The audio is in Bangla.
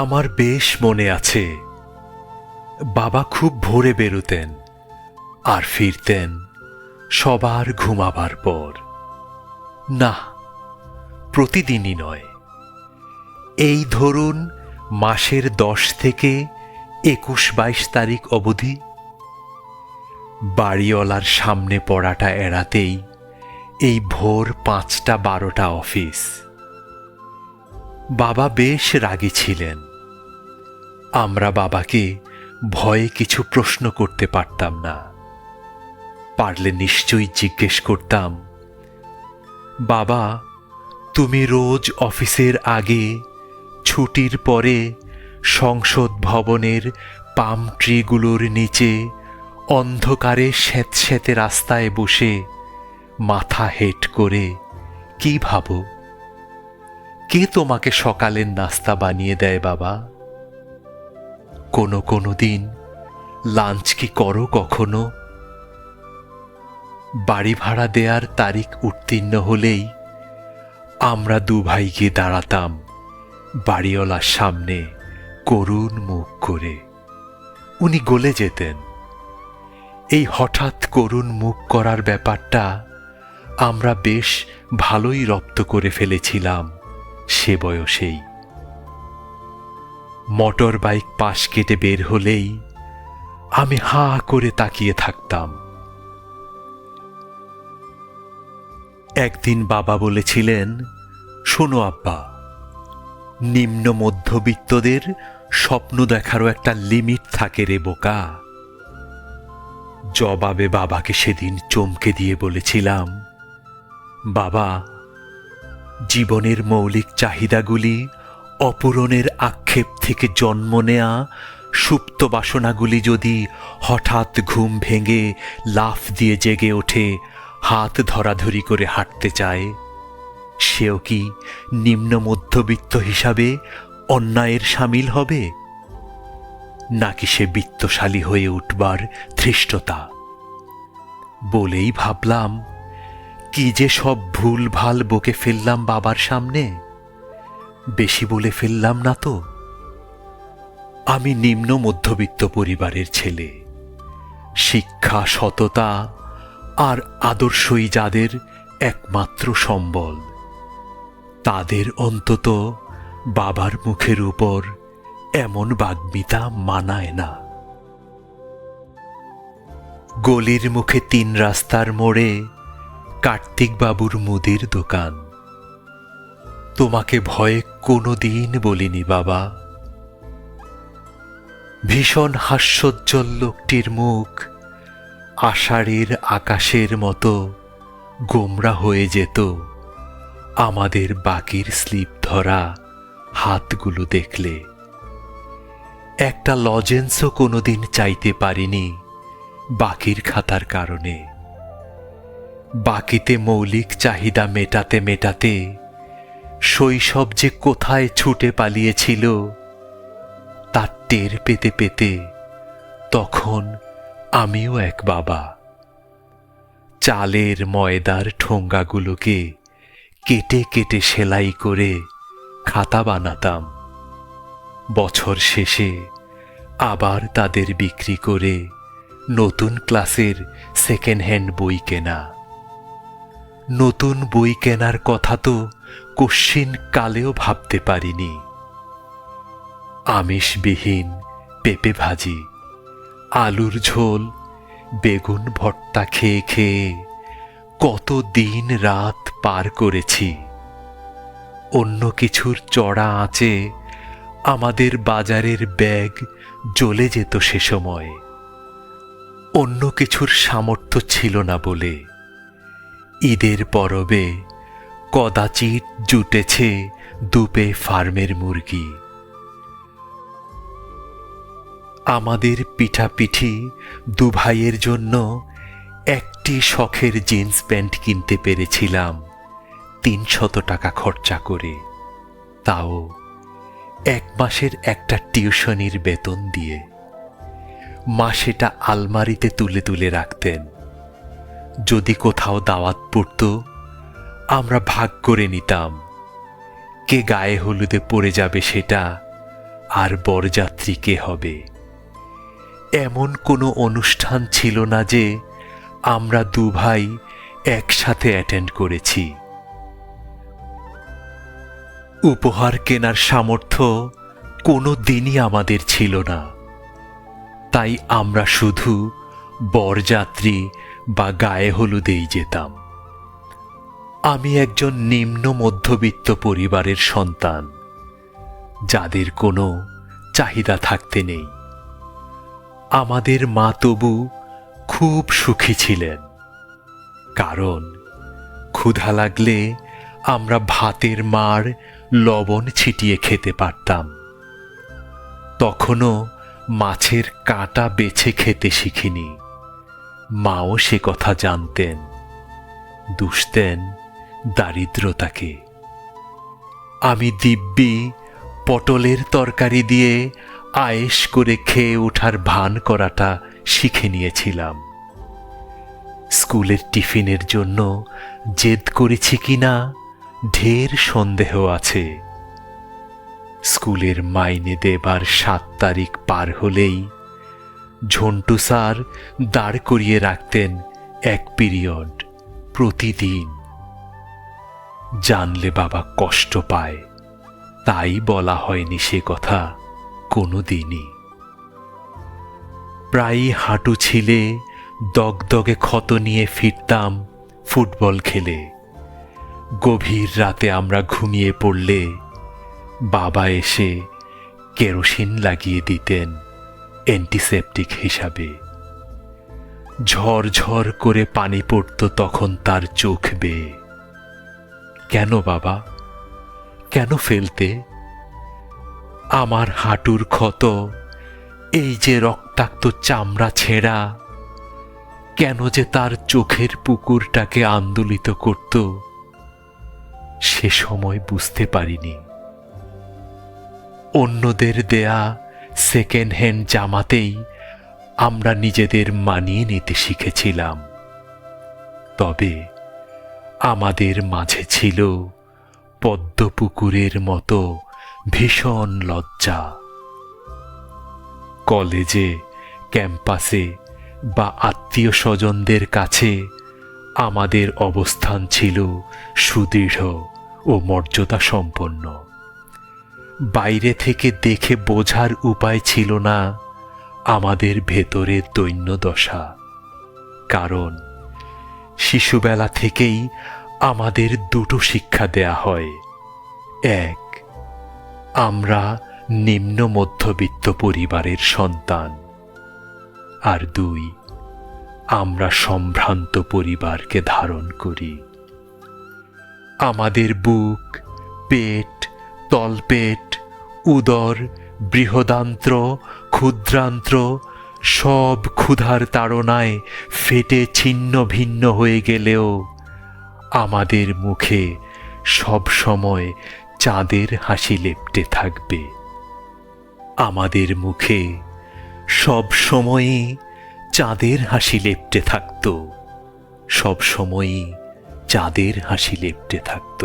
আমার বেশ মনে আছে, বাবা খুব ভোরে বেরোতেন আর ফিরতেন সবার ঘুমাবার পর। না, প্রতিদিনই নয়, এই ধরুন মাসের 10 থেকে 21-22 তারিখ অবধি। বাড়িওয়ালার সামনে পড়াটা এড়াতেই এই ভোর 5টা-12টা অফিস। বাবা বেশ রাগী ছিলেন। আমরা বাবাকে ভয়ে কিছু প্রশ্ন করতে পারতাম না। পারলে নিশ্চয়ই জিজ্ঞেস করতাম, বাবা, তুমি রোজ অফিসের আগে, ছুটির পরে সংসদ ভবনের পাম ট্রিগুলোর নিচে অন্ধকারে স্যাঁতস্যাঁতে রাস্তায় বসে মাথা হেঁট করে কি ভাবো? কে তোমাকে সকালের নাস্তা বানিয়ে দেয় বাবা? কোনো দিন লাঞ্চ কি করো কখনো? বাড়ি ভাড়া দেয়ার তারিখ উত্তীর্ণ হলেই আমরা 2 ভাই গিয়ে দাঁড়াতাম বাড়িওয়ালার সামনে করুণ মুখ করে। উনি গলে যেতেন। এই হঠাৎ করুণ মুখ করার ব্যাপারটা আমরা বেশ ভালোই রপ্ত করে ফেলেছিলাম সে বয়সেই। মোটর বাইক পাশ কেটে বের হলেই আমি হাঁ করে তাকিয়ে থাকতাম। একদিন বাবা বলেছিলেন, শোনো আব্বা, নিম্ন মধ্যবিত্তদের স্বপ্ন দেখারও একটা লিমিট থাকে রে বোকা। জবাবে বাবাকে সেদিন চমকে দিয়ে বলেছিলাম, বাবা, জীবনের মৌলিক চাহিদাগুলি অপূরণের আক্ষেপ থেকে জন্ম নেয়া সুপ্ত বাসনাগুলি যদি হঠাৎ ঘুম ভেঙে লাফ দিয়ে জেগে ওঠে, হাত ধরাধরি করে হাঁটতে চায়, সেও কি নিম্ন মধ্যবিত্ত হিসাবে অন্যায়ের সামিল হবে? নাকি সে বিত্তশালী হয়ে উঠবার ধৃষ্টতা? বলেই ভাবলাম, কি যে সব ভুল ভাল বকে ফেললাম বাবার সামনে। বেশি বলে ফেললাম না তো? আমি নিম্ন মধ্যবিত্ত পরিবারের ছেলে। শিক্ষা, সততা আর আদর্শই যাদের একমাত্র সম্বল, তাদের অন্তত বাবার মুখের উপর এমন বাগ্মিতা মানায় না। গলির মুখে 3 রাস্তার মোড়ে কার্তিক বাবুর মুদির দোকান। তোমাকে ভয়ে কোনোদিন বলিনি বাবা। ভীষণ হাস্যোজ্জ্বল লোকটির মুখ আষাঢ়ের আকাশের মতো গোমরা হয়ে যেত আমাদের বাকির স্লিপ ধরা হাতগুলো দেখলে। একটা লজেন্সও কোনোদিন চাইতে পারিনি বাকির খাতার কারণে। বাকিতে মৌলিক চাহিদা মেটাতে মেটাতে শৈশব যে কোথায় ছুটে পালিয়েছিল তার টের পেতে পেতে তখন আমিও এক বাবা। চালের ময়দার ঠোঙ্গাগুলোকে কেটে কেটে সেলাই করে খাতা বানাতাম। বছর শেষে আবার তাদের বিক্রি করে নতুন ক্লাসের সেকেন্ড হ্যান্ড বই কেনা। নতুন বই কেনার কথা তো কশ্চিন কালেও ভাবতে পারিনি। আমিষবিহীন পেঁপে ভাজি, আলুর ঝোল, বেগুন ভর্তা খেয়ে খেয়ে কত দিন রাত পার করেছি। অন্য কিছুর চড়া আঁচে আমাদের বাজারের ব্যাগ জ্বলে যেত সে সময়। অন্য কিছুর সামর্থ্য ছিল না বলে ঈদের পরবে কদাচিৎ জুটেছে 2 পে ফার্মের মুরগি। আমাদের পিঠাপিঠি 2 ভাইয়ের জন্য একটি শখের জিন্স প্যান্ট কিনতে পেরেছিলাম 300 টাকা খরচা করে, তাও 1 মাসের একটা টিউশনির বেতন দিয়ে। মা সেটা আলমারিতে তুলে তুলে রাখতেন। যদি কোথাও দাওয়াত পড়ত, আমরা ভাগ করে নিতাম কে গায়ে হলুদে পড়ে যাবে সেটা, আর বরযাত্রী কে হবে। এমন কোনো অনুষ্ঠান ছিল না যে আমরা দু ভাই একসাথে অ্যাটেন্ড করেছি। উপহার কেনার সামর্থ্য কোনো দিনই আমাদের ছিল না, তাই আমরা শুধু বরযাত্রী বা গায়ে হলুদেই যেতাম। আমি একজন নিম্ন মধ্যবিত্ত পরিবারের সন্তান, যাদের কোনো চাহিদা থাকতে নেই। আমাদের মা তবু খুব সুখী ছিলেন, কারণ ক্ষুধা লাগলে আমরা ভাতের মাড় লবণ ছিটিয়ে খেতে পারতাম। তখনও মাছের কাঁটা বেছে খেতে শিখিনি। মাও সে কথা জানতেন, দুষতেন দারিদ্রতাকে। আমি দিব্যি পটলের তরকারি দিয়ে আয়েশ করে খেয়ে ওঠার ভান করাটা শিখে নিয়েছিলাম। স্কুলের টিফিনের জন্য জেদ করেছি কিনা ঢের সন্দেহ আছে। স্কুলের মাইনে দেবার 7 তারিখ পার হলেই ঝন্টু স্যার দাঁড় করিয়ে রাখতেন 1 পিরিয়ড প্রতিদিন। জানলে বাবা কষ্ট পায়, তাই বলা হয়নি সে কথা কোনো দিনই। প্রায়ই হাঁটু ছিলে দগদগে ক্ষত নিয়ে ফিরতাম ফুটবল খেলে। গভীর রাতে আমরা ঘুমিয়ে পড়লে বাবা এসে কেরোসিন লাগিয়ে দিতেন অ্যান্টিসেপটিক হিসাবে। ঝরঝর করে পানি পড়ত তখন তার চোখ বেয়ে। কেন বাবা, কেন ফেলতে? আমার হাঁটুর ক্ষত, এই যে রক্তাক্ত চামড়া ছেঁড়া, কেন যে তার চোখের পুকুরটাকে আন্দোলিত করত, সে সময় বুঝতে পারিনি। অন্যদের দেয়া সেকেন্ড হ্যান্ড জামাতেই আমরা নিজেদের মানিয়ে নিতে শিখেছিলাম। তবে আমাদের মাঝে ছিল পদ্মপুকুরের মতো ভীষণ লজ্জা। কলেজে, ক্যাম্পাসে বা আত্মীয় স্বজনদের কাছে আমাদের অবস্থান ছিল সুদৃঢ় ও মর্যাদা সম্পন্ন। বাইরে থেকে দেখে বোঝার উপায় ছিল না আমাদের ভেতরের দৈন্যদশা, কারণ শিশুবেলা থেকেই আমাদের দুটো শিক্ষা দেয়া হয়। 1, আমরা নিম্ন মধ্যবিত্ত পরিবারের সন্তান, আর 2, আমরা সম্ভ্রান্ত পরিবারকে ধারণ করি। আমাদের বুক, পেট, তলপেট, উদর, বৃহদান্ত্র, ক্ষুদ্রান্ত্র সব ক্ষুধার তাড়নায় ফেটে ছিন্ন ভিন্ন হয়ে গেলেও আমাদের মুখে সব সময় চাঁদের হাসি লেপ্টে থাকবে। আমাদের মুখে সব সময়ই চাঁদের হাসি লেপ্টে থাকত, সব সময়ই চাঁদের হাসি লেপ্টে থাকত।